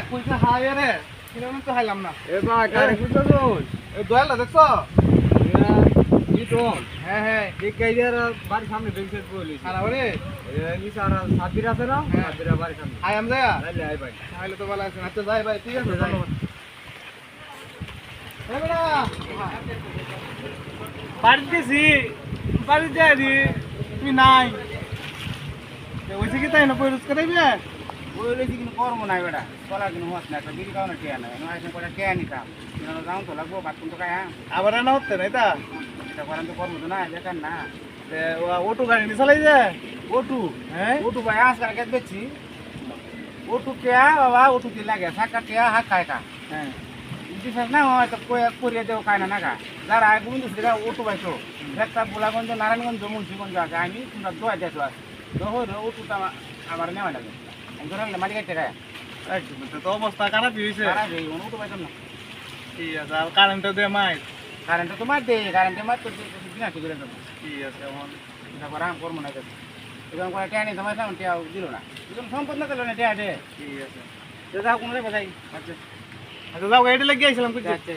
কইছে হাই রে কিরকম তো হাইলাম না এ ভাই কারে কুছো কোন এই দয়াল দেখছো কি তোন হ্যাঁ হ্যাঁ ঠিক কাইয়ার বাড়ি সামনে বেঞ্চে বলি খারাপ রে এ নিসারা সাদির আছে না হ্যাঁ। সাদিরা বাড়ি সামনে হাই আম যায় তাইলে আই ভাই তাহলে তো ভালো আছে আচ্ছা যাই ভাই ঠিক আছে আচ্ছা, যাই। ধন্যবাদ এই বেটা বাড়িতে গেছি বাড়িতে যাই তুই নাই ওইছে কি তাই না পরিষ্কার করাইবে ওই রইছি কিন্তু কর্ম নাই বেটা চলা কিন্তু হস না একটা বিড়ি খাওয়ানো টিয়া নাই নয় এসে করে টিয়া নিতাম কিন্তু যাও তো লাগবো বাথরুম তো খায় আবার রান্না হচ্ছে না এটা এটা করেন তো কর্ম তো না দেখান না অটো গাড়ি নিয়ে চালাই যায় ওটু হ্যাঁ ওটু ভাই আজকাল কে দেখছি ওটু টিয়া বাবা ওটু কি লাগে থাকা টিয়া হাত খায় কা হ্যাঁ বিশ্বাস না হয় তো করিয়ে দেও খায় না নাকা যারা আয় গোবিন্দ সেটা ওটু পাইছো একটা বোলাগঞ্জ নারায়ণগঞ্জ মুন্সিগঞ্জ আছে আমি তোমরা দোয়া দেখো আছে তো ওটুটা আমার নেওয়া লাগে ধরে মাটি কাটতে খায় তো অবস্থা খারাপ হয়েছে খারাপ এই ওটু পাইতাম না ঠিক আছে আর কারেন্টটা দিয়ে মাই কারেন্ট তো মার দে কারেন্টে মার তো দিন আছে করে দেবো ঠিক আছে এখন এটা করে আম করবো না এরকম করে টিয়া নিয়ে তোমার টিয়া দিল না সম্পদ না দিল না টিয়া দে ঠিক আছে যাও কোনো রেখে যাই আচ্ছা আচ্ছা যাও গাড়িটা লাগিয়ে আসলাম আচ্ছা